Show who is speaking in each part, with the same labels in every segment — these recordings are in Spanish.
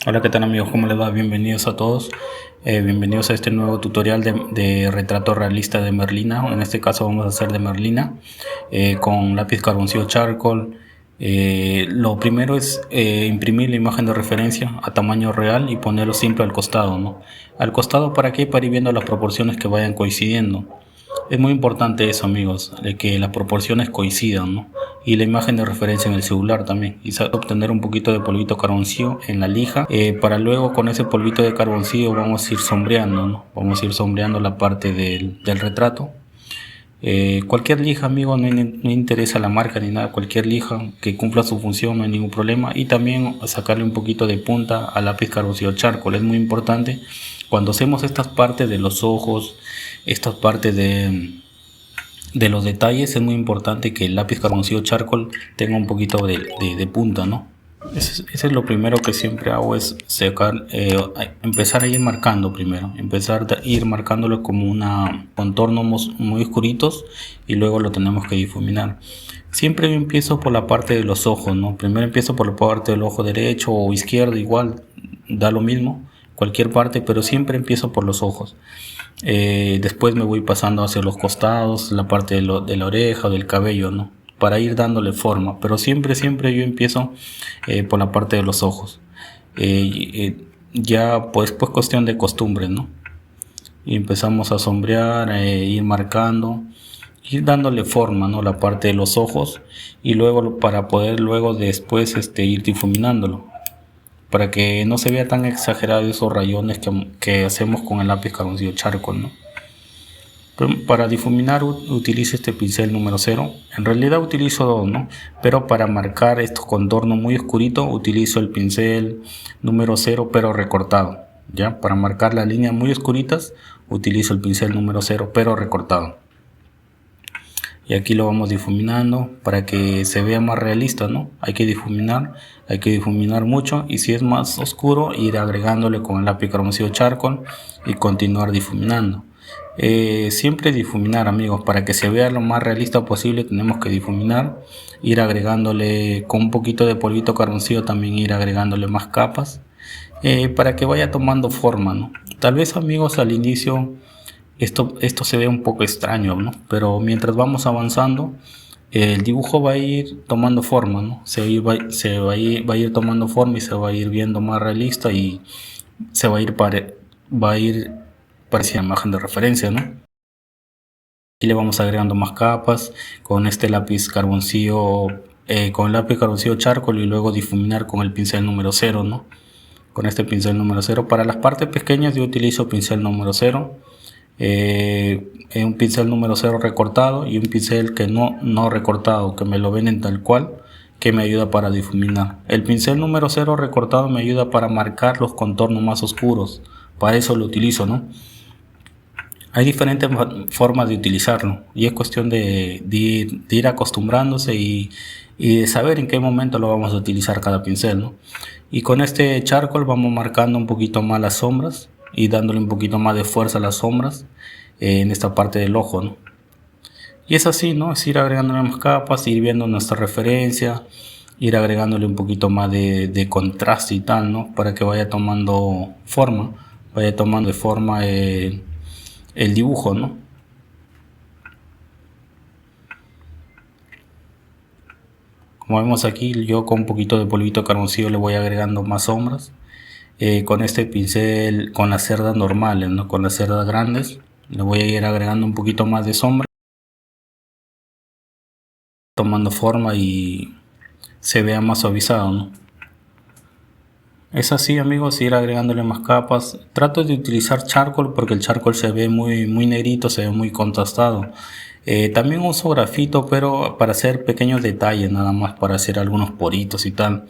Speaker 1: Hola, ¿qué tal amigos? ¿Cómo les va? Bienvenidos a todos. Bienvenidos a este nuevo tutorial de retrato realista de Merlina. En este caso vamos a hacer de Merlina con lápiz carboncillo charcoal. Lo primero es imprimir la imagen de referencia a tamaño real y ponerlo siempre al costado, ¿no? Al costado, ¿para qué? Para ir viendo las proporciones que vayan coincidiendo. Es muy importante eso, amigos, de que las proporciones coincidan, ¿no? Y la imagen de referencia en el celular también. Y obtener un poquito de polvito carboncillo en la lija, para luego con ese polvito de carboncillo vamos a ir sombreando, ¿no? Vamos a ir sombreando la parte del retrato. Cualquier lija, amigo, no interesa la marca ni nada, cualquier lija que cumpla su función no hay ningún problema. Y también sacarle un poquito de punta al lápiz carboncillo charcoal, es muy importante cuando hacemos estas partes de los ojos, estas partes de los detalles. Es muy importante que el lápiz carboncillo charcoal tenga un poquito de punta, ¿no? Ese es lo primero que siempre hago, es sacar, empezar a ir marcando primero, empezar a ir marcándolo como una contornos muy oscuritos y luego lo tenemos que difuminar. Siempre yo empiezo por la parte de los ojos, ¿no? Primero empiezo por la parte del ojo derecho o izquierdo, igual da lo mismo, cualquier parte, pero siempre empiezo por los ojos. Después me voy pasando hacia los costados, la parte de la oreja o del cabello, ¿no? Para ir dándole forma, pero siempre yo empiezo por la parte de los ojos. Ya pues cuestión de costumbre, ¿no? Y empezamos a sombrear, ir marcando, ir dándole forma, ¿no? La parte de los ojos, y luego para poder luego después ir difuminándolo, para que no se vea tan exagerado esos rayones que hacemos con el lápiz carboncillo charcoal, ¿no? Para difuminar utilizo este pincel número 0. En realidad utilizo dos, ¿no? Pero para marcar estos contornos muy oscuritos utilizo el pincel número 0 pero recortado. ¿Ya? Para marcar las líneas muy oscuritas utilizo el pincel número 0 pero recortado. Y aquí lo vamos difuminando para que se vea más realista, ¿no? Hay que difuminar mucho, y si es más oscuro ir agregándole con el lápiz carboncillo charcoal y continuar difuminando. Siempre difuminar, amigos, para que se vea lo más realista posible tenemos que difuminar, ir agregándole con un poquito de polvito carboncillo, también ir agregándole más capas, para que vaya tomando forma, ¿no? Tal vez, amigos, al inicio esto se ve un poco extraño, ¿no? Pero mientras vamos avanzando, el dibujo va a ir tomando forma, ¿no? Va a ir tomando forma y se va a ir viendo más realista, y se va a ir pareciendo imagen de referencia, ¿no? Y le vamos agregando más capas con este lápiz carboncillo, con el lápiz carboncillo charcoal, y luego difuminar con el pincel número 0, ¿no? Con este pincel número 0. Para las partes pequeñas yo utilizo pincel número 0. Un pincel número 0 recortado y un pincel que no recortado, que me lo ven en tal cual, que me ayuda para difuminar. El pincel número 0 recortado me ayuda para marcar los contornos más oscuros, para eso lo utilizo, ¿no? Hay diferentes formas de utilizarlo, y es cuestión de ir acostumbrándose y de saber en qué momento lo vamos a utilizar cada pincel, ¿no? Y con este charcoal vamos marcando un poquito más las sombras y dándole un poquito más de fuerza a las sombras, en esta parte del ojo, ¿no? Y es así, ¿no? Es ir agregándole más capas, ir viendo nuestra referencia, ir agregándole un poquito más de contraste y tal, ¿no? Para que vaya tomando forma, el dibujo, ¿no? Como vemos aquí, yo con un poquito de polvito carboncillo le voy agregando más sombras. Con este pincel, con las cerdas normales, ¿no? Con las cerdas grandes, le voy a ir agregando un poquito más de sombra, tomando forma y se vea más suavizado, ¿no? Es así, amigos, ir agregándole más capas. Trato de utilizar charcoal porque el charcoal se ve muy negrito, se ve muy contrastado. También uso grafito, pero para hacer pequeños detalles, nada más para hacer algunos poritos y tal.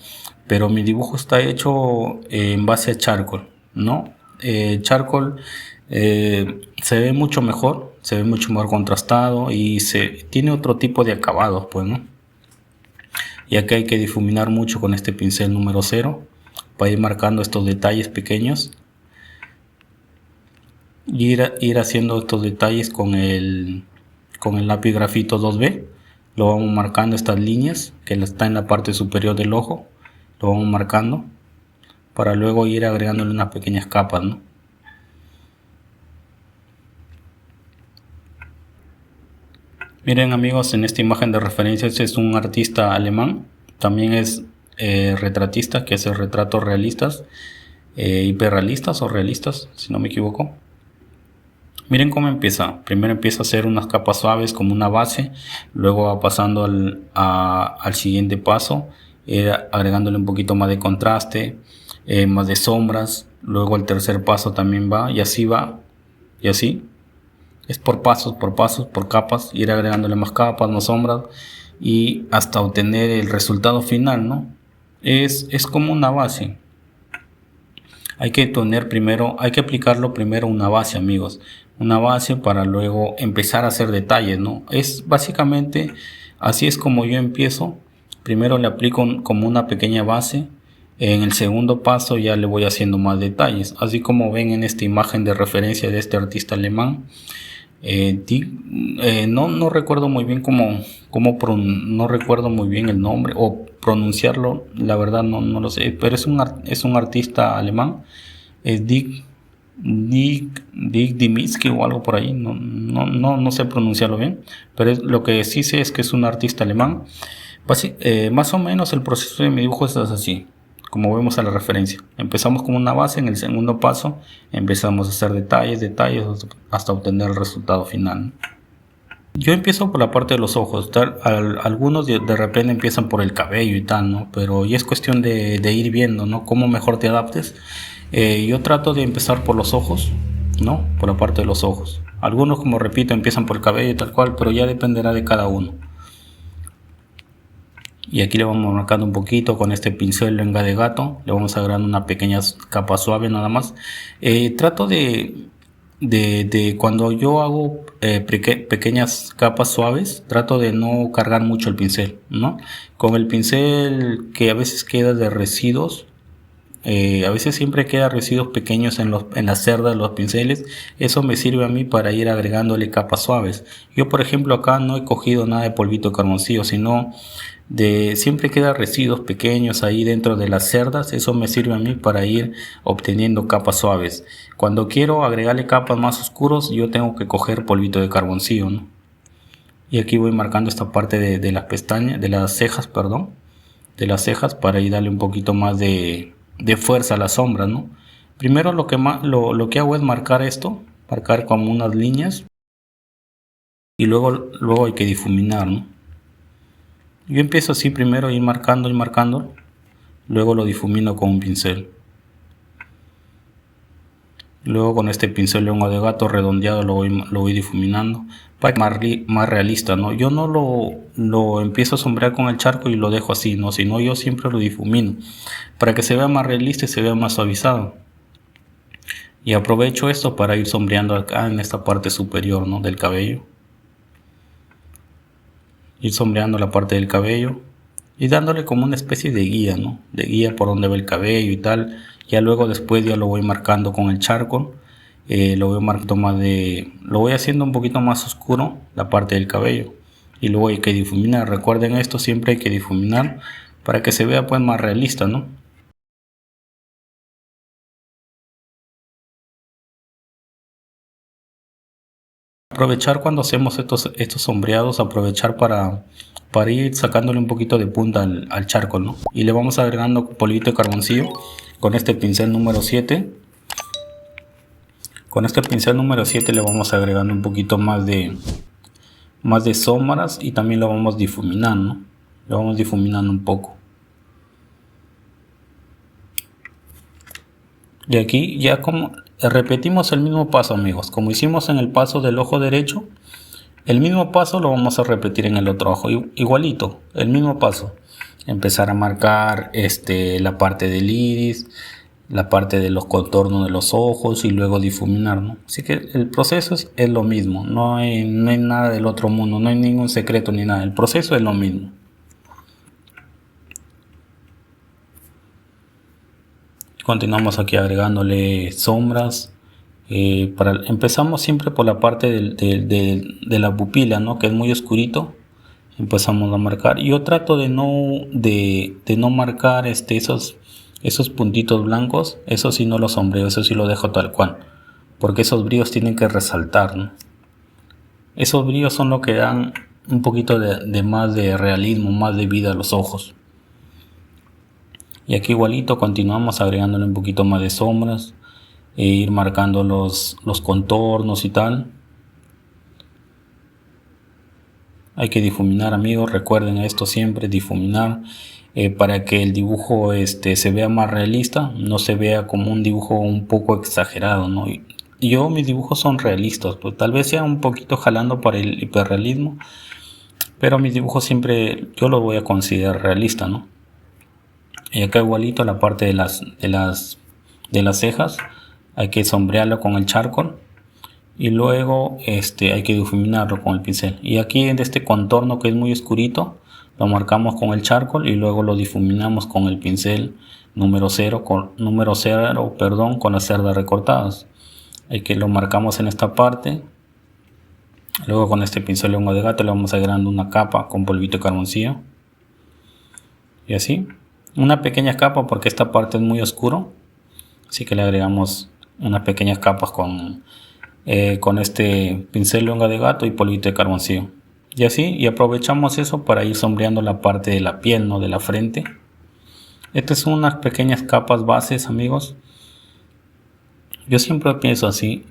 Speaker 1: Pero mi dibujo está hecho en base a charcoal, ¿no? Charcoal se ve mucho mejor, se ve mucho más contrastado y tiene otro tipo de acabados, pues, ¿no? Y aquí hay que difuminar mucho con este pincel número 0 para ir marcando estos detalles pequeños, y ir haciendo estos detalles con el lápiz grafito 2B. Lo vamos marcando estas líneas que está en la parte superior del ojo, lo vamos marcando para luego ir agregándole unas pequeñas capas, ¿no? Miren amigos, en esta imagen de referencia este es un artista alemán, también es retratista, que hace retratos realistas, hiperrealistas o realistas, si no me equivoco. Miren cómo empieza. Primero empieza a hacer unas capas suaves como una base, luego va pasando al siguiente paso, agregándole un poquito más de contraste, más de sombras, luego el tercer paso también va, y así va, y así. Es por pasos, por capas, ir agregándole más capas, más sombras y hasta obtener el resultado final, ¿no? Es como una base. Hay que aplicarlo primero una base, amigos. Una base para luego empezar a hacer detalles, ¿no? Es básicamente, así es como yo empiezo. Primero le aplico como una pequeña base. En el segundo paso ya le voy haciendo más detalles. Así como ven en esta imagen de referencia de este artista alemán. No recuerdo muy bien no recuerdo muy bien el nombre o pronunciarlo, la verdad no lo sé, pero es un artista alemán, es Dick Dimiski o algo por ahí, no sé pronunciarlo bien, pero lo que sí sé es que es un artista alemán. Más o menos el proceso de mi dibujo es así, como vemos a la referencia. Empezamos con una base, en el segundo paso empezamos a hacer detalles hasta obtener el resultado final. Yo empiezo por la parte de los ojos, algunos de repente empiezan por el cabello y tal, ¿no? Pero ya es cuestión de ir viendo, ¿no? Cómo mejor te adaptes. Yo trato de empezar por los ojos, ¿no? Por la parte de los ojos. Algunos, como repito, empiezan por el cabello y tal cual, pero ya dependerá de cada uno. Y aquí le vamos marcando un poquito con este pincel lenga de gato, le vamos agregando una pequeña capa suave nada más. Trato de cuando yo hago pequeñas capas suaves, trato de no cargar mucho el pincel, ¿no? Con el pincel que a veces queda de residuos, a veces siempre queda residuos pequeños en las cerdas de los pinceles. Eso me sirve a mí para ir agregándole capas suaves. Yo por ejemplo acá no he cogido nada de polvito de carboncillo, sino siempre queda residuos pequeños ahí dentro de las cerdas. Eso me sirve a mí para ir obteniendo capas suaves. Cuando quiero agregarle capas más oscuros, yo tengo que coger polvito de carboncillo, ¿no? Y aquí voy marcando esta parte de las pestañas, de las cejas, perdón, de las cejas, para ir darle un poquito más de fuerza a la sombra, ¿no? Primero lo que hago es marcar como unas líneas, y luego hay que difuminar, ¿no? Yo empiezo así, primero ir marcando, luego lo difumino con un pincel. Luego con este pincel lengua de gato redondeado lo voy difuminando para que más realista, ¿no? Yo no lo empiezo a sombrear con el charco y lo dejo así, ¿no? Sino yo siempre lo difumino para que se vea más realista y se vea más suavizado. Y aprovecho esto para ir sombreando acá en esta parte superior, ¿no? Del cabello. Ir sombreando la parte del cabello y dándole como una especie de guía, ¿no? De guía por donde va el cabello y tal. Ya luego después ya lo voy marcando con el charcoal, lo voy haciendo un poquito más oscuro la parte del cabello, y luego hay que difuminar. Recuerden esto, siempre hay que difuminar para que se vea pues más realista, ¿no? Aprovechar cuando hacemos estos sombreados, aprovechar para ir sacándole un poquito de punta al charcoal, ¿no? Y le vamos agregando polvito de carboncillo con este pincel número 7. Con este pincel número 7 le vamos agregando un poquito más de sombras, y también lo vamos difuminando, ¿no? Lo vamos difuminando un poco. Y aquí ya como repetimos el mismo paso, amigos, como hicimos en el paso del ojo derecho, el mismo paso lo vamos a repetir en el otro ojo, igualito, el mismo paso. Empezar a marcar la parte del iris, la parte de los contornos de los ojos, y luego difuminar, ¿no? Así que el proceso es lo mismo, no hay nada del otro mundo, no hay ningún secreto ni nada, el proceso es lo mismo. Continuamos aquí agregándole sombras. Empezamos siempre por la parte de la pupila, ¿no? Que es muy oscurito. Empezamos a marcar. Yo trato de no marcar esos esos puntitos blancos, eso sí no los sombreo, eso sí lo dejo tal cual, porque esos brillos tienen que resaltar, ¿no? Esos brillos son lo que dan un poquito de más de realismo, más de vida a los ojos. Y aquí igualito continuamos agregándole un poquito más de sombras e ir marcando los contornos y tal. Hay que difuminar, amigos, recuerden esto siempre, difuminar, para que el dibujo se vea más realista, no se vea como un dibujo un poco exagerado, ¿no? Mis dibujos son realistas, pues tal vez sea un poquito jalando para el hiperrealismo, pero mis dibujos siempre yo los voy a considerar realista, ¿no? Y acá igualito la parte de las cejas, hay que sombrearlo con el charcoal y luego hay que difuminarlo con el pincel. Y aquí en este contorno que es muy oscurito, lo marcamos con el charcoal y luego lo difuminamos con el pincel número 0 con las cerdas recortadas. Hay que lo marcamos en esta parte. Luego con este pincel lengua de gato le vamos agregando una capa con polvito de carboncillo. Y así, una pequeña capa porque esta parte es muy oscuro. Así que le agregamos unas pequeñas capas con este pincel lengua de gato y polvito de carboncillo. Y así, y aprovechamos eso para ir sombreando la parte de la piel, ¿no? De la frente. Estas son unas pequeñas capas bases, amigos. Yo siempre empiezo así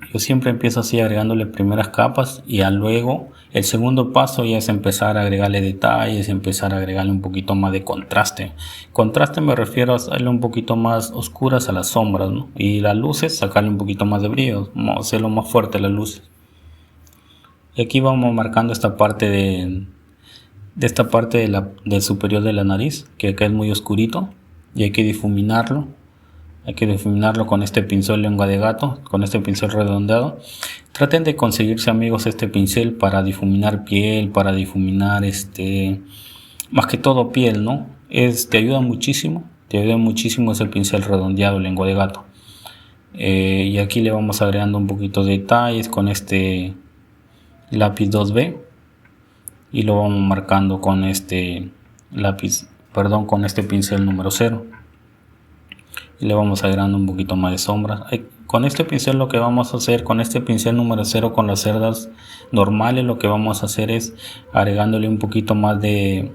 Speaker 1: agregándole primeras capas y luego el segundo paso ya es empezar a agregarle detalles, empezar a agregarle un poquito más de contraste. Contraste me refiero a hacerle un poquito más oscuras a las sombras, ¿no? Y las luces sacarle un poquito más de brillo, hacerlo más fuerte las luces. Y aquí vamos marcando esta parte del superior de la nariz, que acá es muy oscurito y hay que difuminarlo. Hay que difuminarlo con este pincel lengua de gato, con este pincel redondeado. Traten de conseguirse, amigos, este pincel para difuminar piel, para difuminar más que todo piel, ¿no? Te ayuda muchísimo ese pincel redondeado lengua de gato. Y aquí le vamos agregando un poquito de detalles con este lápiz 2B y lo vamos marcando con este con este pincel número 0. Y le vamos agregando un poquito más de sombras. Con este pincel lo que vamos a hacer, con este pincel número 0 con las cerdas normales, lo que vamos a hacer es agregándole un poquito más de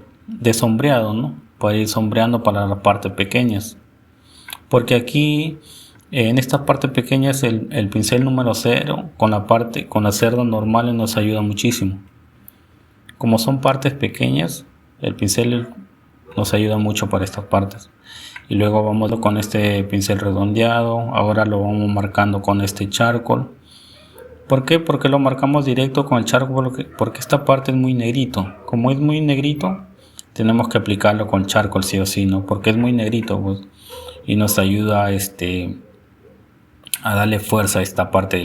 Speaker 1: sombreado, ¿no? Para ir sombreando para las partes pequeñas, porque aquí en esta parte pequeña el pincel número 0 con las cerdas normales nos ayuda muchísimo. Como son partes pequeñas, el pincel nos ayuda mucho para estas partes. Y luego vamos con este pincel redondeado. Ahora lo vamos marcando con este charcoal. ¿Por qué? Porque lo marcamos directo con el charcoal, porque esta parte es muy negrito. Como es muy negrito, tenemos que aplicarlo con charcoal sí o sí, ¿no? Porque es muy negrito, pues, y nos ayuda a darle fuerza a esta parte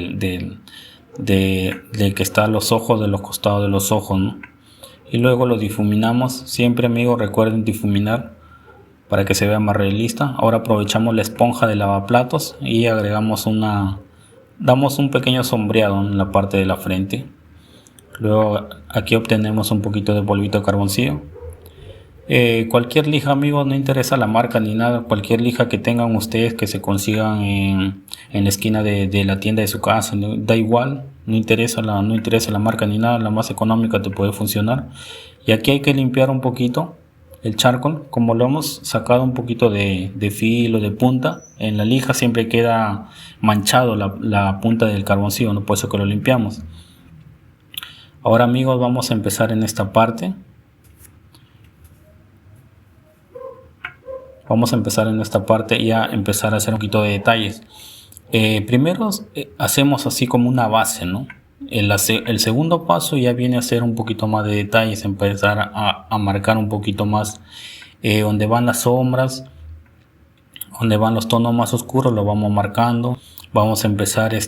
Speaker 1: de que está a los ojos, de los costados de los ojos, ¿no? Y luego lo difuminamos. Siempre, amigos, recuerden difuminar para que se vea más realista. Ahora aprovechamos la esponja de lavaplatos y damos un pequeño sombreado en la parte de la frente. Luego aquí obtenemos un poquito de polvito de carboncillo. Cualquier lija, amigos, no interesa la marca ni nada. Cualquier lija que tengan ustedes, que se consigan en la esquina de la tienda de su casa, ¿no? Da igual, no interesa la marca ni nada. La más económica te puede funcionar. Y aquí hay que limpiar un poquito el charcoal. Como lo hemos sacado un poquito de filo, de punta, en la lija siempre queda manchado la punta del carboncillo, ¿no? Por eso que lo limpiamos. Ahora, amigos, vamos a empezar en esta parte. Vamos a empezar en esta parte y a empezar a hacer un poquito de detalles. Primero hacemos así como una base, ¿no? El segundo paso ya viene a hacer un poquito más de detalles, empezar a marcar un poquito más donde van las sombras, donde van los tonos más oscuros, lo vamos marcando. Vamos a empezar a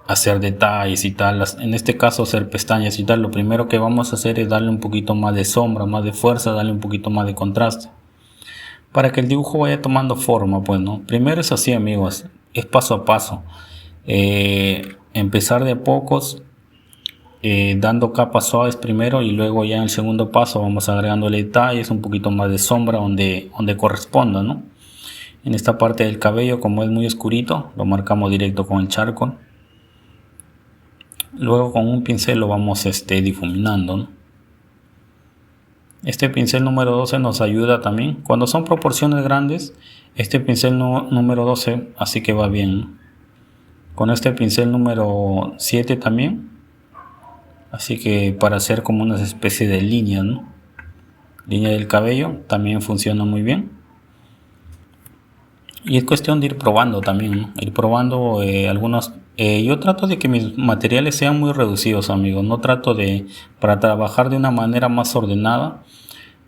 Speaker 1: hacer detalles y tal, en este caso hacer pestañas y tal. Lo primero que vamos a hacer es darle un poquito más de sombra, más de fuerza, darle un poquito más de contraste, para que el dibujo vaya tomando forma, pues, ¿no? Primero es así, amigos, es paso a paso. Empezar de a pocos, dando capas suaves primero, y luego ya en el segundo paso vamos agregándole detalles, un poquito más de sombra donde corresponda, ¿no? En esta parte del cabello, como es muy oscurito, lo marcamos directo con el charcoal. Luego con un pincel lo vamos difuminando, ¿no? Este pincel número 12 nos ayuda también. Cuando son proporciones grandes, este pincel número 12 así que va bien, ¿no? Con este pincel número 7 también. Así que para hacer como una especie de línea, ¿no? Línea del cabello también funciona muy bien. Y es cuestión de ir probando también, ¿no? Ir probando algunos. Yo trato de que mis materiales sean muy reducidos, amigos. No trato para trabajar de una manera más ordenada.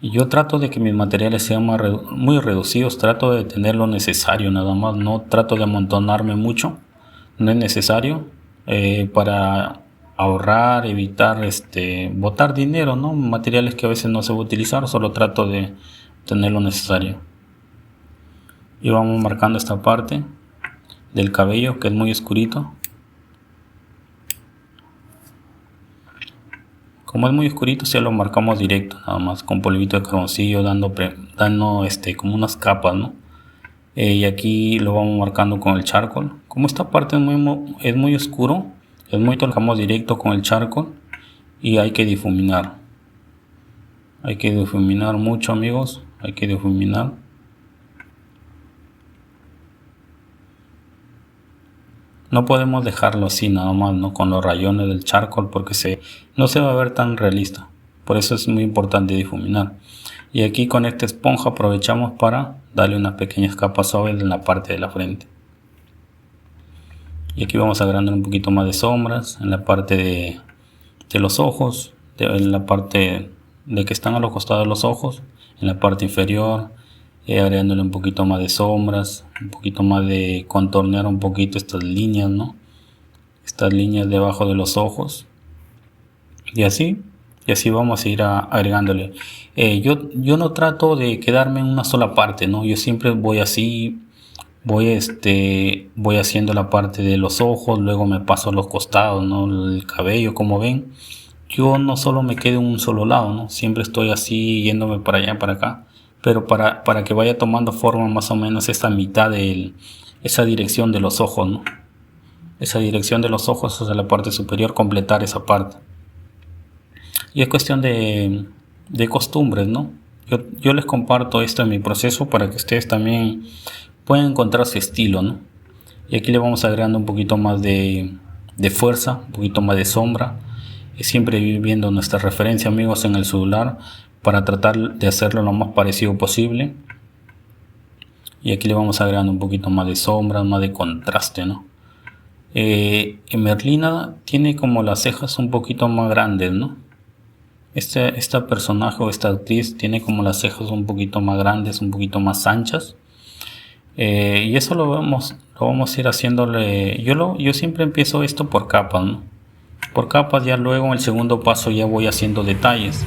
Speaker 1: Yo trato de que mis materiales sean muy reducidos. Trato de tener lo necesario nada más. No trato de amontonarme mucho. No es necesario para ahorrar, evitar botar dinero, ¿no? Materiales que a veces no se va a utilizar. Solo trato de tener lo necesario. Y vamos marcando esta parte del cabello que es muy oscurito. Como es muy oscurito, ya lo marcamos directo, nada más con polvito de carboncillo, dando como unas capas, ¿no? Y aquí lo vamos marcando con el charcoal. Como esta parte es muy oscuro, lo marcamos directo con el charcoal y hay que difuminar. Hay que difuminar mucho, amigos, hay que difuminar. No podemos dejarlo así nada más, ¿no? Con los rayones del charcoal porque no se va a ver tan realista. Por eso es muy importante difuminar. Y aquí con esta esponja aprovechamos para darle unas pequeñas capas suaves en la parte de la frente. Y aquí vamos agregando un poquito más de sombras en la parte de los ojos, en la parte de que están a los costados de los ojos, en la parte inferior. Agregándole un poquito más de sombras, un poquito más de contornear un poquito estas líneas, ¿no? Estas líneas debajo de los ojos. Y así vamos a ir agregándole. Yo no trato de quedarme en una sola parte, ¿no? Yo siempre voy así, voy haciendo la parte de los ojos, luego me paso a los costados, ¿no? El cabello, como ven. Yo no solo me quedo en un solo lado, ¿no? Siempre estoy así yéndome para allá, para acá. Pero para que vaya tomando forma más o menos esta mitad esa dirección de los ojos, ¿no? Esa dirección de los ojos hacia la parte superior, completar esa parte. Y es cuestión de costumbres, ¿no? Yo les comparto esto en mi proceso para que ustedes también puedan encontrar su estilo, ¿no? Y aquí le vamos agregando un poquito más de fuerza, un poquito más de sombra. Y siempre viendo nuestra referencia, amigos, en el celular, para tratar de hacerlo lo más parecido posible. Y aquí le vamos agregando un poquito más de sombra, más de contraste, ¿no? Merlina tiene como las cejas un poquito más grandes, ¿no? Esta personaje o esta actriz tiene como las cejas un poquito más grandes, un poquito más anchas. Y eso lo vamos a ir haciéndole. Yo siempre empiezo esto por capas, ¿no? Por capas, ya luego en el segundo paso ya voy haciendo detalles.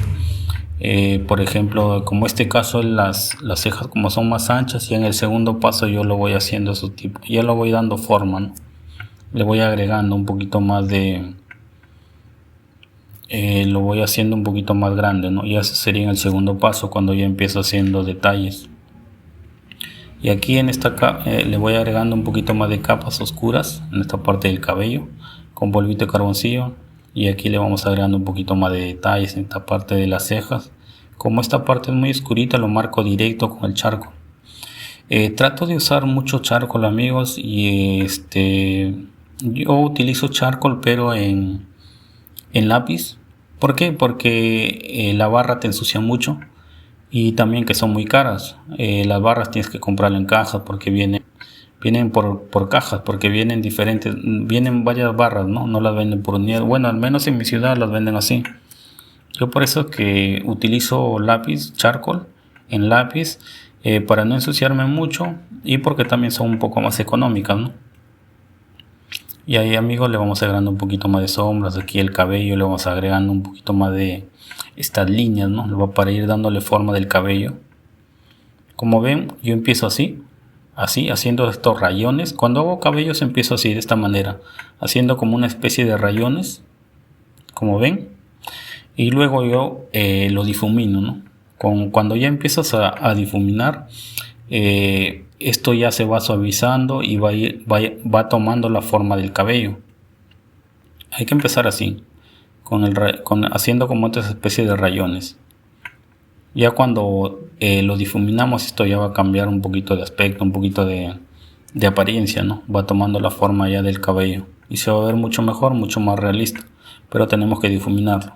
Speaker 1: Por ejemplo, como este caso, las cejas como son más anchas, y en el segundo paso yo lo voy haciendo su tipo, ya lo voy dando forma, ¿no? Le voy agregando un poquito más lo voy haciendo un poquito más grande, ¿no? Y ese sería en el segundo paso, cuando ya empiezo haciendo detalles. Y aquí en le voy agregando un poquito más de capas oscuras en esta parte del cabello con polvito de carboncillo. Y aquí le vamos agregando un poquito más de detalles en esta parte de las cejas. Como esta parte es muy oscurita, lo marco directo con el charcoal. Trato de usar mucho charcoal, amigos, y yo utilizo charcoal pero en lápiz. ¿Por qué? Porque la barra te ensucia mucho y también que son muy caras. Las barras tienes que comprarlas en cajas porque vienen por cajas, porque vienen varias barras, ¿no? No las venden por unidad. Bueno, al menos en mi ciudad las venden así. Yo por eso que utilizo lápiz, charcoal en lápiz, para no ensuciarme mucho y porque también son un poco más económicas, ¿no? Y ahí, amigos, le vamos agregando un poquito más de sombras. Aquí el cabello le vamos agregando un poquito más de estas líneas, ¿no? Para ir dándole forma del cabello. Como ven, yo empiezo así, haciendo estos rayones. Cuando hago cabellos empiezo así, de esta manera, haciendo como una especie de rayones, como ven. Y luego yo lo difumino, ¿no? Cuando ya empiezas a difuminar, esto ya se va suavizando y va tomando la forma del cabello. Hay que empezar así, haciendo como esta especie de rayones. Ya cuando lo difuminamos, esto ya va a cambiar un poquito de aspecto, un poquito de apariencia, ¿no? Va tomando la forma ya del cabello y se va a ver mucho mejor, mucho más realista, pero tenemos que difuminarlo.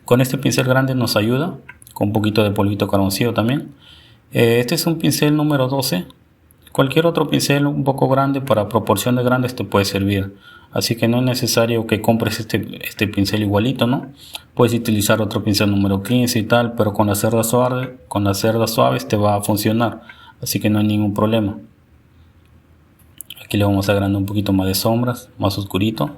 Speaker 1: Con este pincel grande nos ayuda, con un poquito de polvito carboncillo también. Este es un pincel número 12. Cualquier otro pincel un poco grande para proporción de grandes te puede servir. Así que no es necesario que compres este pincel igualito, ¿no? Puedes utilizar otro pincel número 15 y tal, pero con las cerdas suaves te va a funcionar. Así que no hay ningún problema. Aquí le vamos agregando un poquito más de sombras, más oscurito,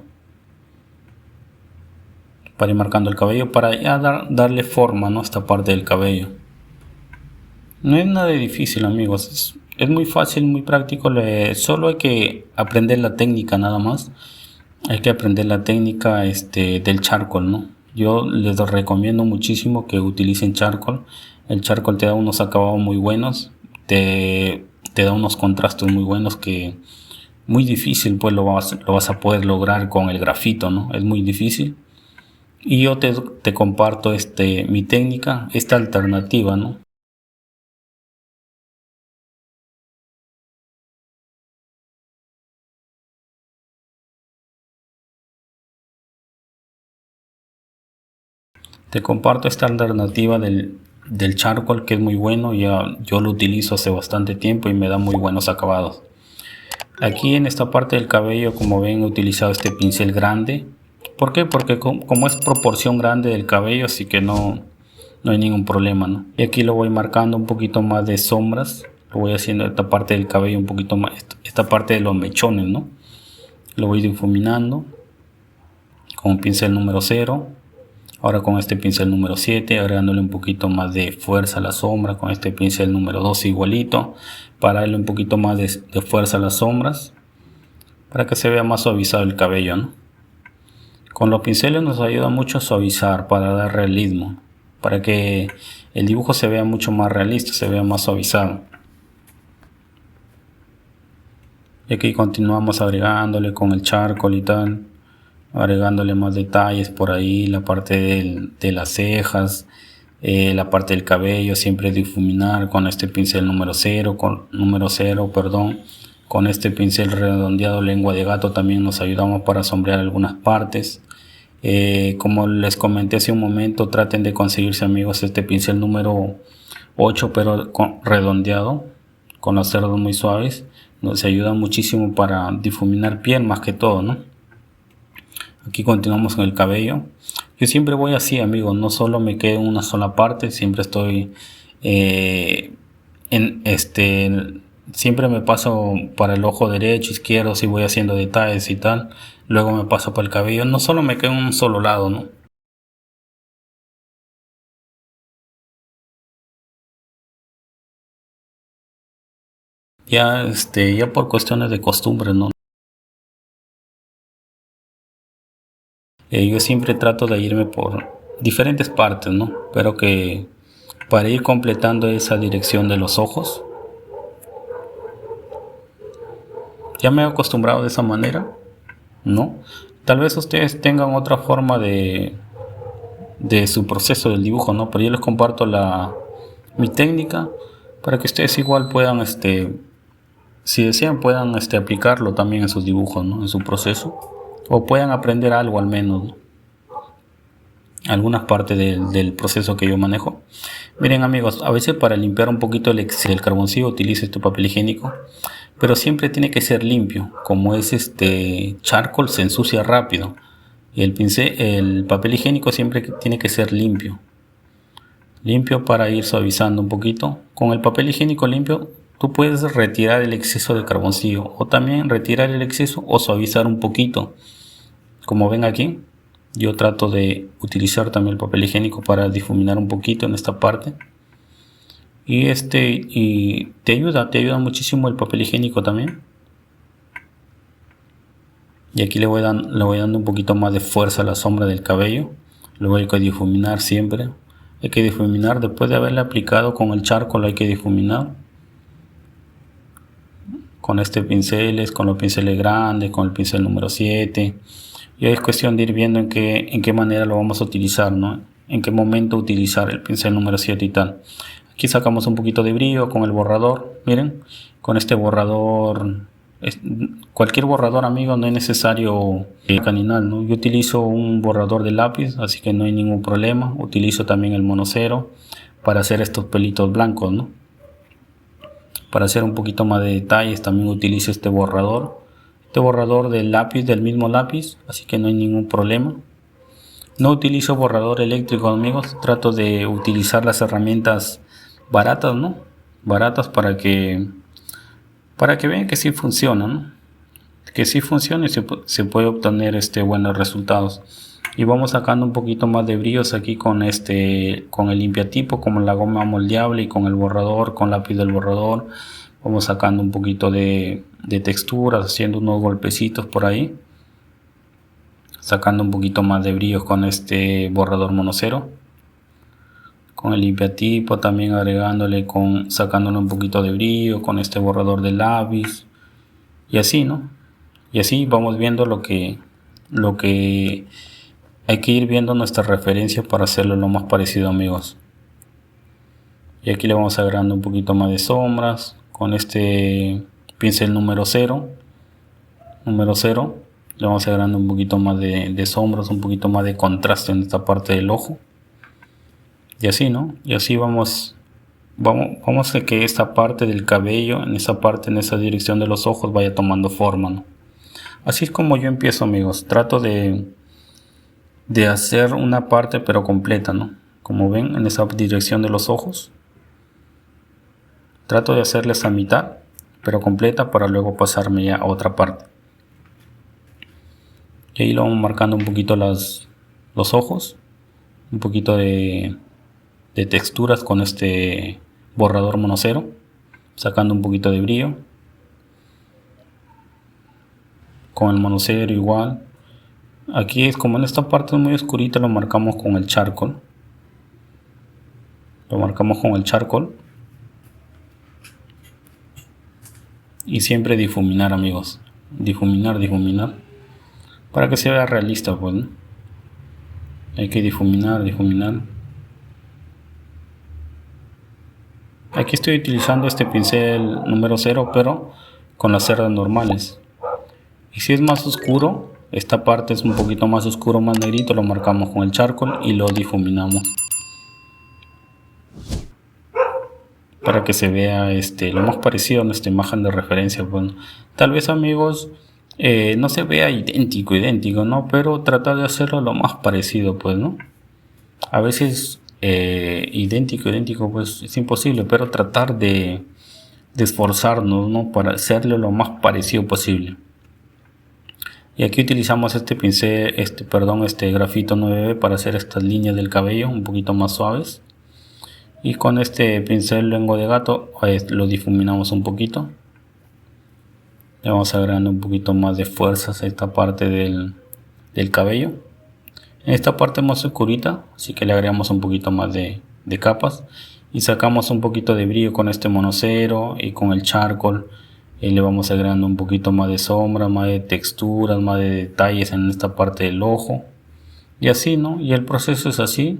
Speaker 1: para ir marcando el cabello, para ya darle forma, ¿no? Esta parte del cabello. No es nada difícil, amigos. Es muy fácil, muy práctico. Solo hay que aprender la técnica nada más. Hay que aprender la técnica del charcoal, ¿no? Yo les recomiendo muchísimo que utilicen charcoal. El charcoal te da unos acabados muy buenos. Te da unos contrastes muy buenos que muy difícil pues lo vas a poder lograr con el grafito, ¿no? Es muy difícil. Y yo te comparto mi técnica, esta alternativa, ¿no? Te comparto esta alternativa del charcoal, que es muy bueno. Yo lo utilizo hace bastante tiempo y me da muy buenos acabados. Aquí en esta parte del cabello, como ven, he utilizado este pincel grande. ¿Por qué? Porque como es proporción grande del cabello, así que no hay ningún problema, ¿no? Y aquí lo voy marcando un poquito más de sombras. Lo voy haciendo esta parte del cabello un poquito más, esta parte de los mechones, ¿no? Lo voy difuminando con un pincel número 0. Ahora con este pincel número 7, agregándole un poquito más de fuerza a la sombra. Con este pincel número 12 igualito, para darle un poquito más de fuerza a las sombras, para que se vea más suavizado el cabello, ¿no? Con los pinceles nos ayuda mucho a suavizar, para dar realismo, para que el dibujo se vea mucho más realista, se vea más suavizado. Y aquí continuamos agregándole con el charcoal y tal, agregándole más detalles por ahí, la parte de las cejas, la parte del cabello, siempre difuminar con este pincel número 0, con este pincel redondeado lengua de gato también nos ayudamos para sombrear algunas partes. Como les comenté hace un momento, traten de conseguirse, amigos, este pincel número 8 pero redondeado, con las cerdas muy suaves. Nos ayuda muchísimo para difuminar piel más que todo, ¿no? Aquí continuamos con el cabello. Yo siempre voy así, amigos, no solo me quedo en una sola parte, siempre estoy siempre me paso para el ojo derecho, izquierdo, si voy haciendo detalles y tal. Luego me paso para el cabello, no solo me quedo en un solo lado, ¿no? Ya por cuestiones de costumbre, ¿no? Yo siempre trato de irme por diferentes partes, ¿no? Pero que para ir completando esa dirección de los ojos, ya me he acostumbrado de esa manera, ¿no? Tal vez ustedes tengan otra forma de su proceso del dibujo, ¿no? Pero yo les comparto mi técnica para que ustedes igual puedan, si desean, puedan aplicarlo también en sus dibujos, ¿no? En su proceso, o puedan aprender algo al menos, ¿no? Algunas partes del proceso que yo manejo. Miren, amigos, a veces para limpiar un poquito el carboncillo utilices tu papel higiénico, pero siempre tiene que ser limpio. Como es charcoal, se ensucia rápido, y el papel higiénico siempre tiene que ser limpio para ir suavizando un poquito. Con el papel higiénico limpio tú puedes retirar el exceso de carboncillo, o también retirar el exceso o suavizar un poquito. Como ven aquí, yo trato de utilizar también el papel higiénico para difuminar un poquito en esta parte. Y te ayuda muchísimo el papel higiénico también. Y aquí le voy dando un poquito más de fuerza a la sombra del cabello. Luego hay que difuminar siempre. Hay que difuminar después de haberle aplicado con el charcoal, hay que difuminar. con este pinceles, con los pinceles grandes, con el pincel número 7. Y hoy es cuestión de ir viendo en qué manera lo vamos a utilizar, ¿no? En qué momento utilizar el pincel número 7 y tal. Aquí sacamos un poquito de brillo con el borrador. Miren, con este borrador, cualquier borrador, amigos, no es necesario caninal, ¿no? Yo utilizo un borrador de lápiz, así que no hay ningún problema. Utilizo también el monocero para hacer estos pelitos blancos, ¿no? Para hacer un poquito más de detalles también utilizo este borrador del lápiz, del mismo lápiz, así que no hay ningún problema. No utilizo borrador eléctrico, amigos. Trato de utilizar las herramientas baratas, ¿no? Baratas para que vean que sí funciona, ¿no? Que sí funciona y se puede obtener buenos resultados. Y vamos sacando un poquito más de brillos aquí con el limpiatipo, como la goma moldeable, y con el borrador, con lápiz del borrador. Vamos sacando un poquito de texturas, haciendo unos golpecitos por ahí, sacando un poquito más de brillos con este borrador monocero, con el limpiatipo también agregándole, sacándole un poquito de brillo con este borrador de lápiz, y así, ¿no? Y así vamos viendo lo que hay que ir viendo nuestras referencias para hacerlo lo más parecido, amigos. Y aquí le vamos agregando un poquito más de sombras con este pincel número 0. Le vamos agregando un poquito más de sombras, un poquito más de contraste en esta parte del ojo. Y así, ¿no? Y así vamos a que esta parte del cabello, en esa dirección de los ojos, vaya tomando forma, ¿no? Así es como yo empiezo, amigos. Trato de hacer una parte pero completa, ¿no? Como ven, en esa dirección de los ojos. Trato de hacerle esa mitad pero completa para luego pasarme ya a otra parte. Y ahí lo vamos marcando un poquito los ojos. Un poquito de texturas con este borrador monocero. Sacando un poquito de brillo. Con el monocero igual. Aquí es como en esta parte es muy oscurita, lo marcamos con el charcoal. Y siempre difuminar, amigos. Difuminar. Para que se vea realista, pues, ¿no? Hay que difuminar. Aquí estoy utilizando este pincel número 0, pero con las cerdas normales. Y si es más oscuro, esta parte es un poquito más oscuro, más negrito, lo marcamos con el charcoal y lo difuminamos. Para que se vea lo más parecido a nuestra imagen de referencia. Bueno, tal vez, amigos, no se vea idéntico, ¿no? Pero tratar de hacerlo lo más parecido, pues, ¿no? A veces idéntico, pues es imposible, pero tratar de esforzarnos, ¿no? Para hacerlo lo más parecido posible. Y aquí utilizamos este pincel, grafito 9B para hacer estas líneas del cabello un poquito más suaves. Y con este pincel lengua de gato lo difuminamos un poquito. Le vamos agregando un poquito más de fuerzas a esta parte del cabello. En esta parte más oscurita, así que le agregamos un poquito más de capas. Y sacamos un poquito de brillo con este monocero y con el charcoal. Y le vamos agregando un poquito más de sombra, más de texturas, más de detalles en esta parte del ojo. Y así, ¿no? Y el proceso es así.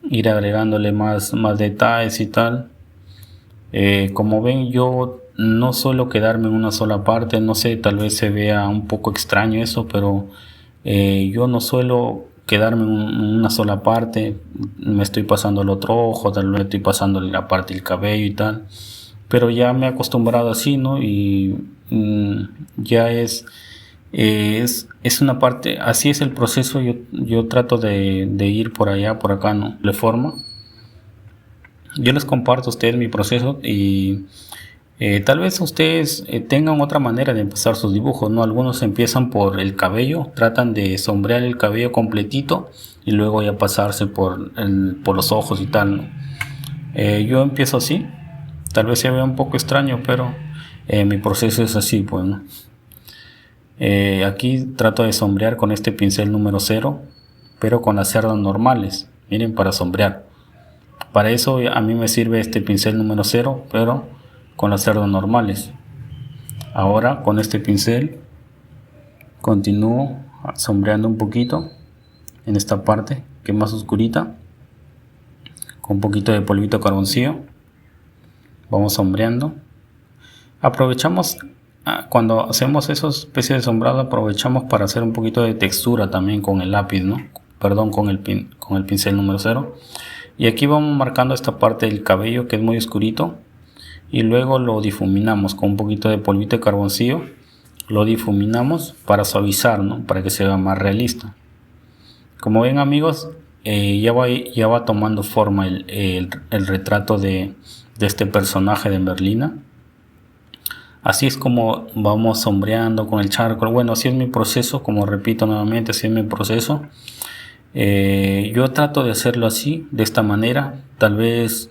Speaker 1: Ir agregándole más detalles y tal. Como ven, yo no suelo quedarme en una sola parte. No sé, tal vez se vea un poco extraño eso, pero yo no suelo quedarme en una sola parte. Me estoy pasando el otro ojo, tal vez estoy pasando la parte del cabello y tal. Pero ya me he acostumbrado así, ¿no? Y ya es una parte, así es el proceso. Yo trato de ir por allá, por acá, ¿no? De forma. Yo les comparto a ustedes mi proceso y tal vez ustedes tengan otra manera de empezar sus dibujos, ¿no? Algunos empiezan por el cabello, tratan de sombrear el cabello completito y luego ya pasarse por los ojos y tal, ¿no? Yo empiezo así. Tal vez se vea un poco extraño, pero mi proceso es así, pues, ¿no? Aquí trato de sombrear con este pincel número 0, pero con las cerdas normales. Miren, para sombrear. Para eso a mí me sirve este pincel número 0, pero con las cerdas normales. Ahora con este pincel continúo sombreando un poquito en esta parte que es más oscurita, con un poquito de polvito carboncillo. Vamos sombreando. Aprovechamos cuando hacemos esos especies de sombreado, aprovechamos para hacer un poquito de textura también con el lápiz, ¿no? Perdón, con el pincel número 0. Y aquí vamos marcando esta parte del cabello que es muy oscurito, y luego lo difuminamos con un poquito de polvito de carboncillo. Lo difuminamos para suavizar, ¿no? Para que se vea más realista. Como ven, amigos, ya va tomando forma el retrato de este personaje de Merlina. Así es como vamos sombreando con el charcoal. Bueno, así es mi proceso, como repito nuevamente, así es mi proceso. Yo trato de hacerlo así, de esta manera. Tal vez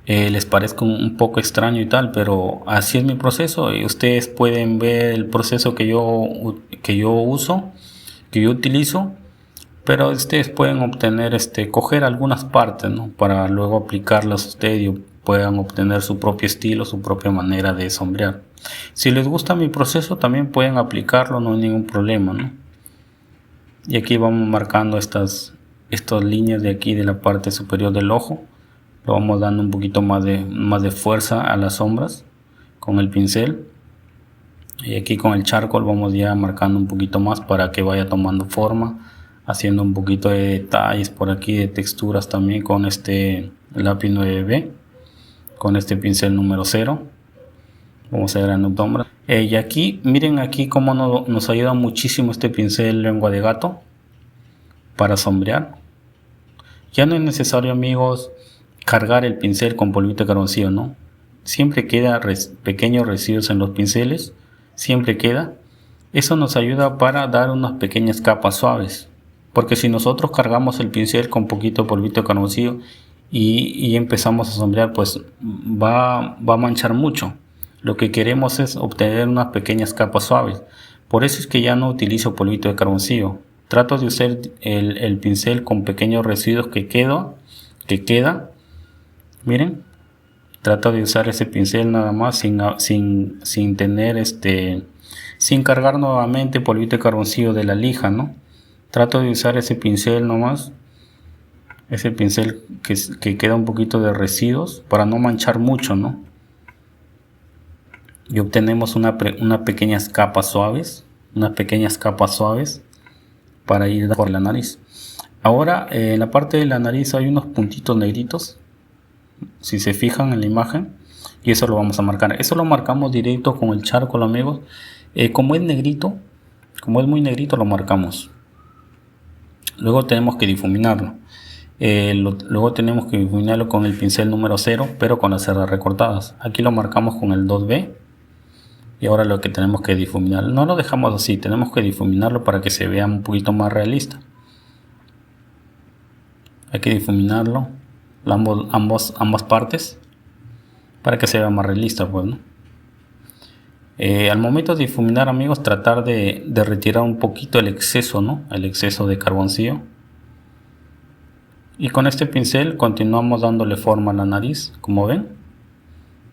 Speaker 1: les parezca un poco extraño y tal, pero así es mi proceso. Y ustedes pueden ver el proceso que yo uso, que yo utilizo. Pero ustedes pueden obtener, coger algunas partes, ¿no? Para luego aplicarlas ustedes y puedan obtener su propio estilo, su propia manera de sombrear. Si les gusta mi proceso, también pueden aplicarlo, no hay ningún problema, ¿no? Y aquí vamos marcando estas líneas de aquí de la parte superior del ojo. Lo vamos dando un poquito más de fuerza a las sombras con el pincel. Y aquí con el charcoal vamos ya marcando un poquito más para que vaya tomando forma, haciendo un poquito de detalles por aquí, de texturas también con este lápiz 9B, con este pincel número 0. Vamos a ir agregando sombras. Y aquí, miren aquí cómo nos ayuda muchísimo este pincel lengua de gato para sombrear. Ya no es necesario, amigos, cargar el pincel con polvito de carboncillo, ¿no? Siempre queda pequeños residuos en los pinceles, siempre queda. Eso nos ayuda para dar unas pequeñas capas suaves. Porque si nosotros cargamos el pincel con poquito polvito de carboncillo y empezamos a sombrear, pues va a manchar mucho. Lo que queremos es obtener unas pequeñas capas suaves. Por eso es que ya no utilizo polvito de carboncillo. Trato de usar el pincel con pequeños residuos que queda. Miren, trato de usar ese pincel nada más sin tener sin cargar nuevamente polvito de carboncillo de la lija, ¿no? Trato de usar ese pincel nomás, ese pincel que queda un poquito de residuos para no manchar mucho, ¿no? Y obtenemos unas pequeñas capas suaves, para ir por la nariz. Ahora en la parte de la nariz hay unos puntitos negritos, si se fijan en la imagen, y eso lo vamos a marcar. Eso lo marcamos directo con el charcoal, amigos. Como es negrito, como es muy negrito, lo marcamos. Luego tenemos que difuminarlo. Luego tenemos que difuminarlo con el pincel número 0, pero con las cerdas recortadas. Aquí lo marcamos con el 2B. Y ahora lo que tenemos que difuminar, no lo dejamos así, tenemos que difuminarlo para que se vea un poquito más realista. Hay que difuminarlo, ambas partes, para que se vea más realista, pues, ¿no? Al momento de difuminar, amigos, tratar de retirar un poquito el exceso, ¿no? El exceso de carboncillo. Y con este pincel continuamos dándole forma a la nariz, como ven.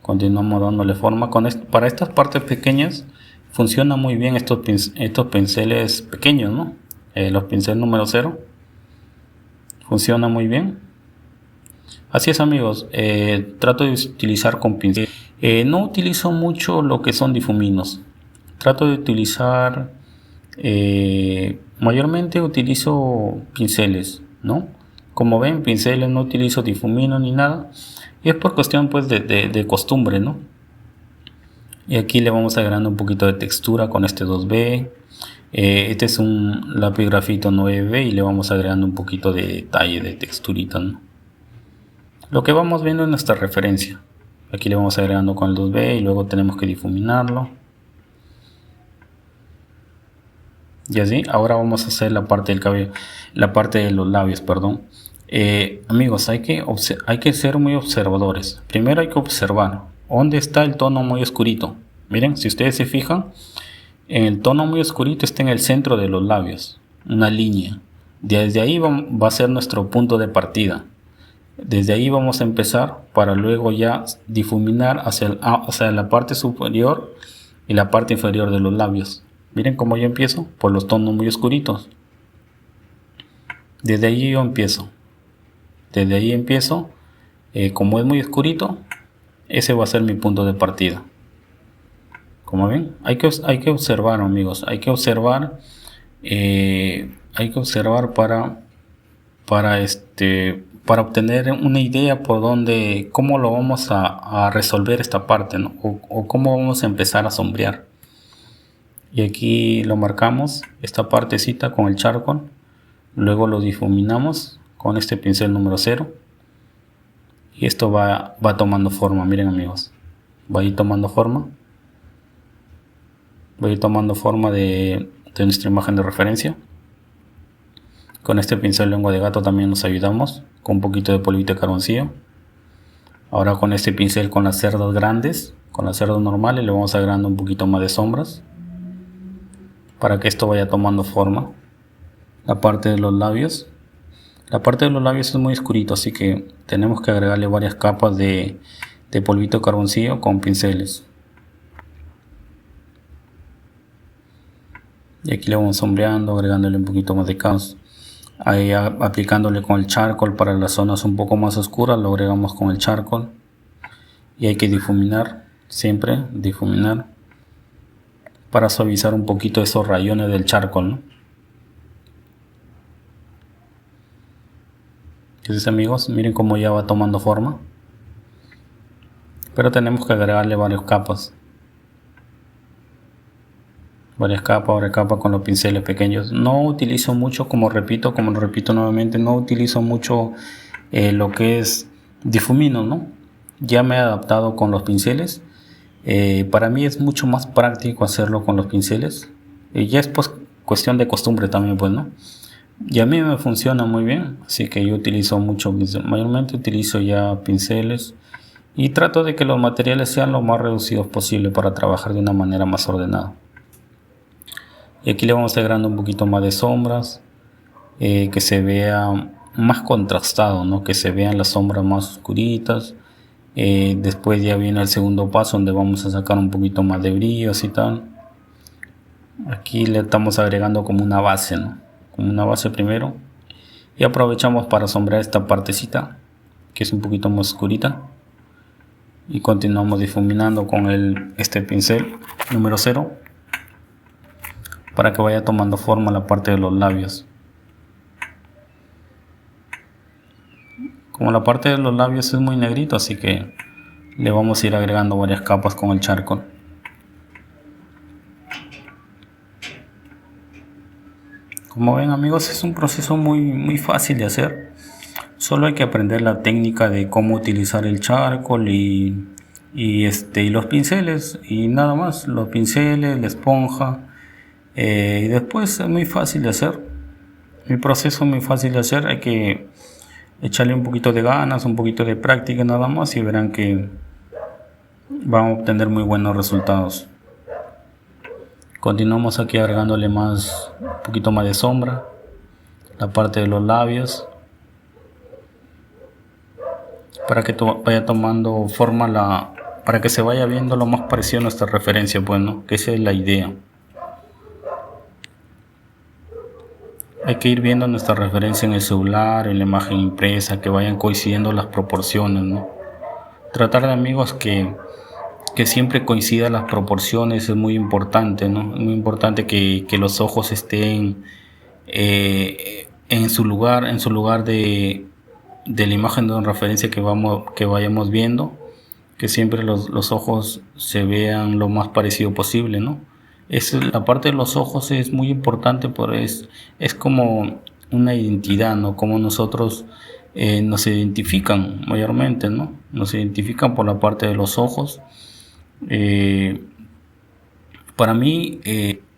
Speaker 1: Continuamos dándole forma. Para estas partes pequeñas funciona muy bien estos pinceles pequeños, ¿no? Los pinceles número 0. Funciona muy bien. Así es, amigos. Trato de utilizar con pincel. No utilizo mucho lo que son difuminos. Trato de utilizar... mayormente utilizo pinceles, ¿no? Como ven, pinceles, no utilizo difumino ni nada. Y es por cuestión, pues, de costumbre, ¿no? Y aquí le vamos agregando un poquito de textura con este 2B. Este es un lápiz grafito 9B y le vamos agregando un poquito de detalle, de texturita, ¿no? Lo que vamos viendo es nuestra referencia. Aquí le vamos agregando con el 2B y luego tenemos que difuminarlo. Y así, ahora vamos a hacer la parte del cabello, la parte de los labios, perdón. Amigos, hay que ser muy observadores. Primero hay que observar dónde está el tono muy oscurito. Miren, si ustedes se fijan, en el tono muy oscurito está en el centro de los labios, una línea. Desde ahí va a ser nuestro punto de partida. Desde ahí vamos a empezar para luego ya difuminar hacia la parte superior y la parte inferior de los labios. Miren cómo yo empiezo por los tonos muy oscuritos. Desde ahí yo empiezo. Desde ahí empiezo. Como es muy oscurito, ese va a ser mi punto de partida. Como ven, hay que observar, amigos. Hay que observar para obtener una idea por dónde, cómo lo vamos a resolver esta parte, ¿no? O cómo vamos a empezar a sombrear. Y aquí lo marcamos, esta partecita con el charcoal. Luego lo difuminamos con este pincel número 0. Y esto va tomando forma, miren amigos. Va a ir tomando forma. Va a ir tomando forma de nuestra imagen de referencia. Con este pincel lengua de gato también nos ayudamos con un poquito de polvito de carboncillo. Ahora con este pincel con las cerdas grandes, con las cerdas normales, le vamos agregando un poquito más de sombras para que esto vaya tomando forma. La parte de los labios. La parte de los labios es muy oscurito, así que tenemos que agregarle varias capas de polvito de carboncillo con pinceles. Y aquí le vamos sombreando, agregándole un poquito más de caos. Ahí aplicándole con el charcoal para las zonas un poco más oscuras, lo agregamos con el charcoal. Y hay que difuminar, siempre difuminar, para suavizar un poquito esos rayones del charcoal, ¿no? Entonces amigos, miren cómo ya va tomando forma. Pero tenemos que agregarle varias capas. Varias capas con los pinceles pequeños. No utilizo mucho, como lo repito nuevamente, no utilizo mucho lo que es difumino, ¿no? Ya me he adaptado con los pinceles. Para mí es mucho más práctico hacerlo con los pinceles. Ya es pues cuestión de costumbre también, pues, ¿no? Y a mí me funciona muy bien, así que yo utilizo mucho, mayormente utilizo ya pinceles y trato de que los materiales sean lo más reducidos posible para trabajar de una manera más ordenada. Y aquí le vamos agregando un poquito más de sombras, que se vea más contrastado, ¿no? Que se vean las sombras más oscuritas. Después ya viene el segundo paso donde vamos a sacar un poquito más de brillos y tal. Aquí le estamos agregando como una base, ¿no? Como una base primero. Y aprovechamos para sombrear esta partecita que es un poquito más oscurita. Y continuamos difuminando con este pincel número 0. Para que vaya tomando forma la parte de los labios. Como la parte de los labios es muy negrito, así que le vamos a ir agregando varias capas con el charcoal. Como ven amigos, es un proceso muy fácil de hacer. Solo hay que aprender la técnica de cómo utilizar el charcoal y los pinceles y nada más. Los pinceles, la esponja. Y después es muy fácil de hacer. El proceso es muy fácil de hacer. Hay que echarle un poquito de ganas, un poquito de práctica nada más y verán que van a obtener muy buenos resultados. Continuamos aquí agregándole un poquito más de sombra, la parte de los labios, para que vaya tomando forma para que se vaya viendo lo más parecido a nuestra referencia, pues, ¿no? Que esa es la idea. Hay que ir viendo nuestra referencia en el celular, en la imagen impresa, que vayan coincidiendo las proporciones, ¿no? Tratar de amigos que siempre coincidan las proporciones es muy importante, ¿no? Es muy importante que los ojos estén en su lugar de la imagen de referencia que vayamos viendo, que siempre los ojos se vean lo más parecido posible, ¿no? La parte de los ojos es muy importante, porque es como una identidad, ¿no? Como nosotros nos identifican mayormente, ¿no? Nos identifican por la parte de los ojos. Para mí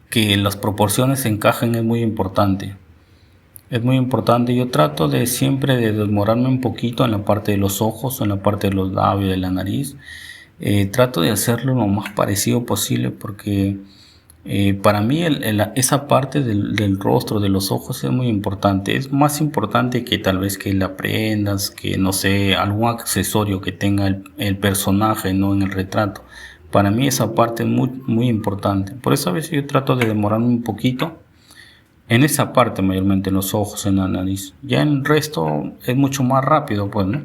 Speaker 1: que las proporciones se encajen es muy importante. Es muy importante. Yo trato de siempre de demorarme un poquito en la parte de los ojos, en la parte de los labios, de la nariz. Trato de hacerlo lo más parecido posible porque para mí esa parte del rostro, de los ojos es muy importante. Es más importante que tal vez que la prendas, que no sé, algún accesorio que tenga el personaje, ¿no? En el retrato. Para mí esa parte es muy importante. Por eso a veces yo trato de demorarme un poquito en esa parte, mayormente en los ojos, en la nariz. Ya en el resto es mucho más rápido, pues, ¿no?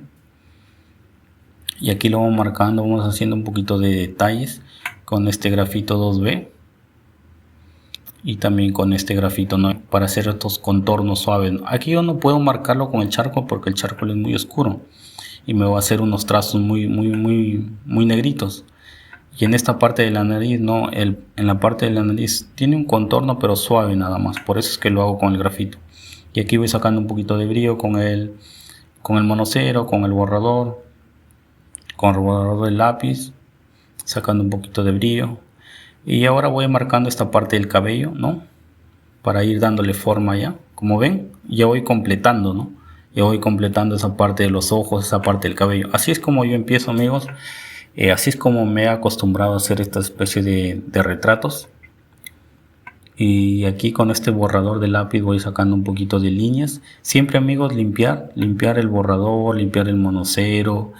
Speaker 1: Y aquí lo vamos marcando, vamos haciendo un poquito de detalles con este grafito 2B. Y también con este grafito, ¿no? Para hacer estos contornos suaves. Aquí yo no puedo marcarlo con el charcoal porque el charcoal es muy oscuro y me va a hacer unos trazos muy negritos. Y en esta parte de la nariz, no, en la parte de la nariz tiene un contorno pero suave nada más. Por eso es que lo hago con el grafito. Y aquí voy sacando un poquito de brillo con el monocero, con el borrador del lápiz, sacando un poquito de brillo. Y ahora voy marcando esta parte del cabello, ¿no? Para ir dándole forma ya. Como ven, ya voy completando, ¿no? Ya voy completando esa parte de los ojos, esa parte del cabello. Así es como yo empiezo, amigos. Así es como me he acostumbrado a hacer esta especie de retratos. Y aquí con este borrador de lápiz voy sacando un poquito de líneas. Siempre, amigos, limpiar el borrador, limpiar el monocero.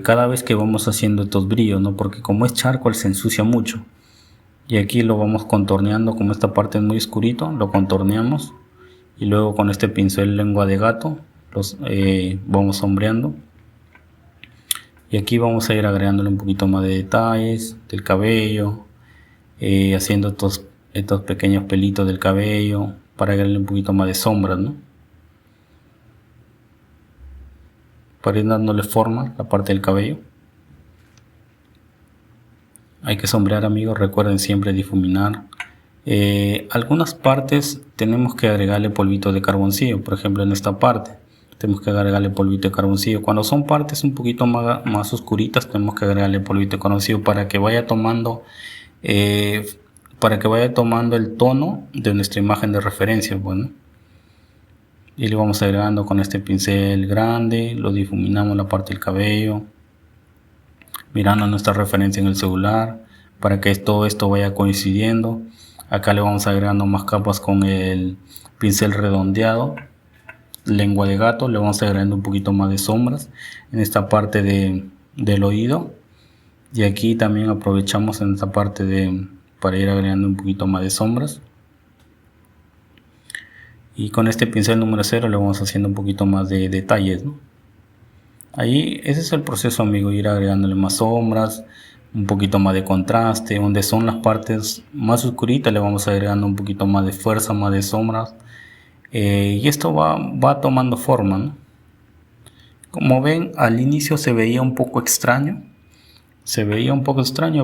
Speaker 1: Cada vez que vamos haciendo estos brillos, ¿no? Porque como es charcoal se ensucia mucho. Y aquí lo vamos contorneando, como esta parte es muy oscurito, lo contorneamos. Y luego con este pincel lengua de gato los vamos sombreando. Y aquí vamos a ir agregándole un poquito más de detalles del cabello, haciendo estos pequeños pelitos del cabello para agregarle un poquito más de sombras, ¿no? Para ir dándole forma a la parte del cabello. Hay que sombrear, amigos, recuerden siempre difuminar. Algunas partes tenemos que agregarle polvito de carboncillo, por ejemplo en esta parte tenemos que agregarle polvito de carboncillo. Cuando son partes un poquito más oscuritas tenemos que agregarle polvito de carboncillo para que vaya tomando el tono de nuestra imagen de referencia. Bueno, y le vamos agregando con este pincel grande, lo difuminamos la parte del cabello, mirando nuestra referencia en el celular para que todo esto vaya coincidiendo. Acá le vamos agregando más capas con el pincel redondeado, lengua de gato, le vamos agregando un poquito más de sombras en esta parte del oído. Y aquí también aprovechamos en esta parte para ir agregando un poquito más de sombras. Y con este pincel número 0 le vamos haciendo un poquito más de detalles, ¿no? Ahí ese es el proceso, amigo, ir agregándole más sombras, un poquito más de contraste. Donde son las partes más oscuritas le vamos agregando un poquito más de fuerza, más de sombras. Y esto va tomando forma, ¿no? Como ven, al inicio se veía un poco extraño.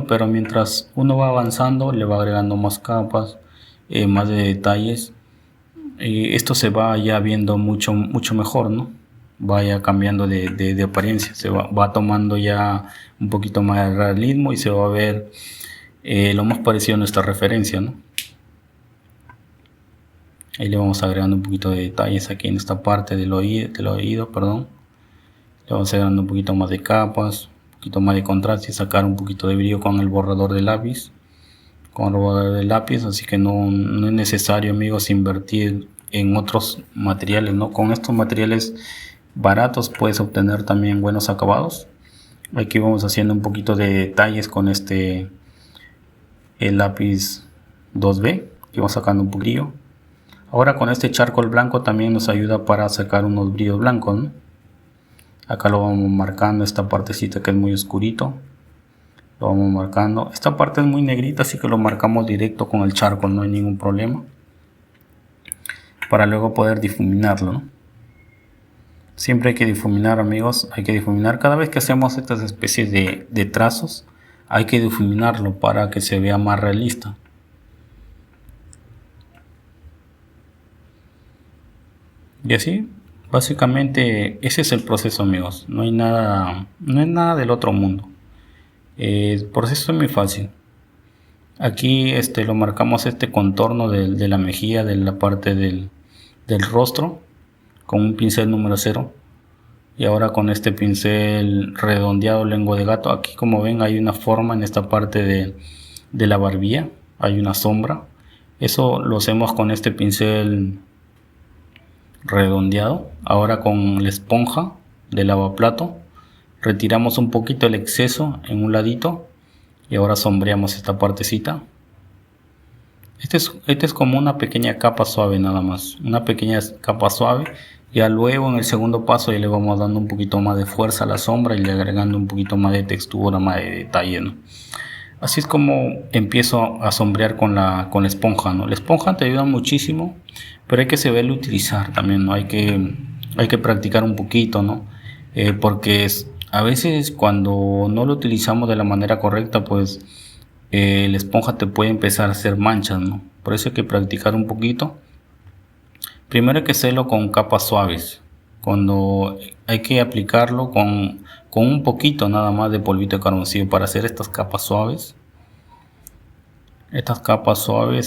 Speaker 1: Pero mientras uno va avanzando le va agregando más capas, más de detalles. Y esto se va ya viendo mucho mejor, ¿no? Vaya cambiando de apariencia, se va tomando ya un poquito más de realismo y se va a ver lo más parecido a nuestra referencia, ¿no? Ahí le vamos agregando un poquito de detalles aquí en esta parte del oído, perdón. Le vamos agregando un poquito más de capas, un poquito más de contraste y sacar un poquito de brillo con el borrador de lápiz. Así que no es necesario, amigos, invertir en otros materiales, ¿no? Con estos materiales baratos puedes obtener también buenos acabados. Aquí vamos haciendo un poquito de detalles con el lápiz 2B y vamos sacando un brillo. Ahora con este charcoal blanco también nos ayuda para sacar unos brillos blancos, ¿no? Acá lo vamos marcando, esta partecita que es muy oscurito, lo vamos marcando. Esta parte es muy negrita, así que lo marcamos directo con el charcoal, no hay ningún problema, para luego poder difuminarlo, ¿no? Siempre hay que difuminar, amigos, hay que difuminar. Cada vez que hacemos estas especies de trazos, hay que difuminarlo para que se vea más realista. Y así, básicamente, ese es el proceso, amigos. No es nada del otro mundo. El proceso es muy fácil. Aquí lo marcamos este contorno de la mejilla, de la parte del rostro, con un pincel número 0. Y ahora con este pincel redondeado, lengua de gato, aquí como ven hay una forma en esta parte de la barbilla, hay una sombra. Eso lo hacemos con este pincel redondeado. Ahora con la esponja de lavaplato retiramos un poquito el exceso en un ladito Y ahora sombreamos esta partecita. Este es como una pequeña capa suave nada más, una pequeña capa suave. Ya luego en el segundo paso ya le vamos dando un poquito más de fuerza a la sombra y le agregando un poquito más de textura, más de detalle, ¿no? Así es como empiezo a sombrear con la esponja, ¿no? La esponja te ayuda muchísimo, pero hay que saberlo utilizar también, ¿no? Hay que practicar un poquito, ¿no? Porque a veces cuando no lo utilizamos de la manera correcta, pues la esponja te puede empezar a hacer manchas, ¿no? Por eso hay que practicar un poquito. Primero hay que hacerlo con capas suaves. Cuando hay que aplicarlo con un poquito nada más de polvito de carboncillo para hacer estas capas suaves.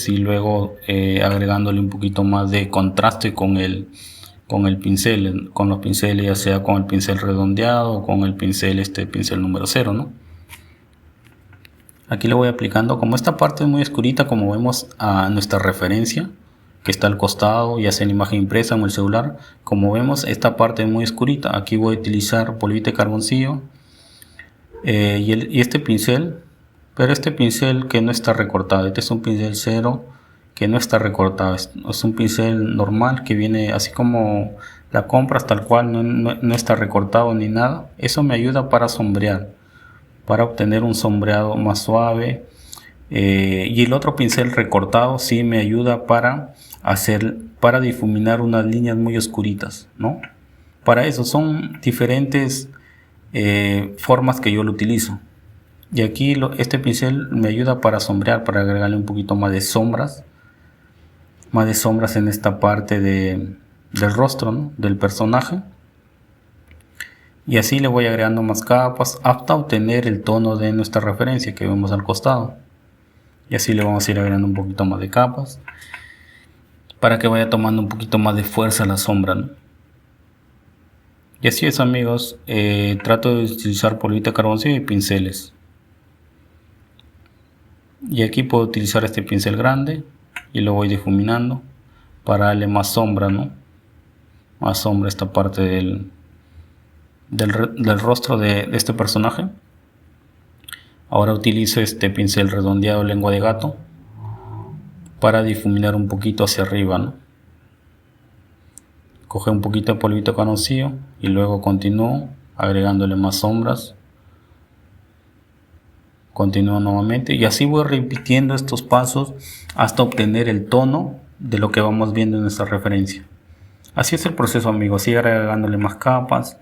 Speaker 1: Y luego agregándole un poquito más de contraste con el pincel, con los pinceles, ya sea con el pincel redondeado o con el pincel pincel número 0, ¿no? Aquí le voy aplicando, como esta parte es muy oscurita, como vemos a nuestra referencia que está al costado, ya sea en imagen impresa en el celular, como vemos esta parte es muy oscurita. Aquí voy a utilizar polvito de carboncillo y este pincel, pero este pincel que no está recortado. Este es un pincel 0 que no está recortado, es un pincel normal que viene así como la compras, tal cual, no está recortado ni nada. Eso me ayuda para sombrear, para obtener un sombreado más suave. Y el otro pincel recortado sí me ayuda para difuminar unas líneas muy oscuritas, ¿no? Para eso son diferentes formas que yo lo utilizo. Y aquí este pincel me ayuda para sombrear, para agregarle un poquito más de sombras en esta parte del rostro, ¿no? Del personaje. Y así le voy agregando más capas hasta obtener el tono de nuestra referencia que vemos al costado. Y así le vamos a ir agregando un poquito más de capas para que vaya tomando un poquito más de fuerza la sombra, ¿no? Y así es, amigos. Trato de utilizar polvito de carboncillo y pinceles. Y aquí puedo utilizar este pincel grande y lo voy difuminando para darle más sombra, ¿no? Más sombra a esta parte del rostro de este personaje. Ahora utilizo este pincel redondeado lengua de gato para difuminar un poquito hacia arriba, ¿no? Coge un poquito de polvito de carboncillo y luego continúo agregándole más sombras. Continúo nuevamente y así voy repitiendo estos pasos hasta obtener el tono de lo que vamos viendo en nuestra referencia. Así es el proceso, amigos. Ir agregándole más capas,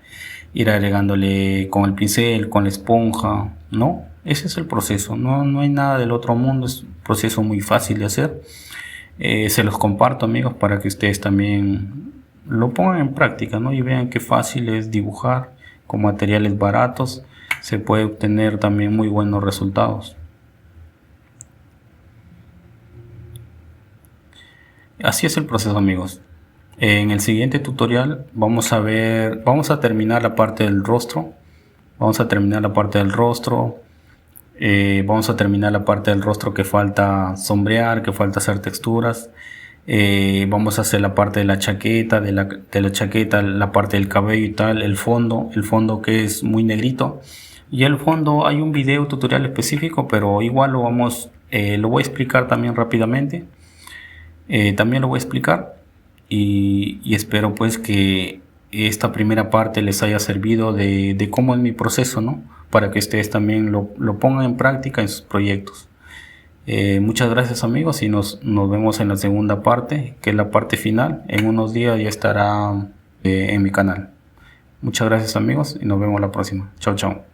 Speaker 1: ir agregándole con el pincel, con la esponja, ¿no? Ese es el proceso, no hay nada del otro mundo, es un proceso muy fácil de hacer. Se los comparto, amigos, para que ustedes también lo pongan en práctica, ¿no? Y vean qué fácil es dibujar con materiales baratos. Se puede obtener también muy buenos resultados. Así es el proceso, amigos. En el siguiente tutorial vamos a terminar la parte del rostro. Vamos a terminar la parte del rostro que falta sombrear, que falta hacer texturas. Vamos a hacer la parte de la chaqueta, de la chaqueta, la parte del cabello y tal, el fondo que es muy negrito. Y el fondo hay un video tutorial específico, pero igual lo voy a explicar también rápidamente. También lo voy a explicar y espero pues que esta primera parte les haya servido de cómo es mi proceso, ¿no? Para que ustedes también lo pongan en práctica en sus proyectos. Muchas gracias, amigos, y nos vemos en la segunda parte, que es la parte final. En unos días ya estará en mi canal. Muchas gracias, amigos, y nos vemos la próxima. Chao, chao.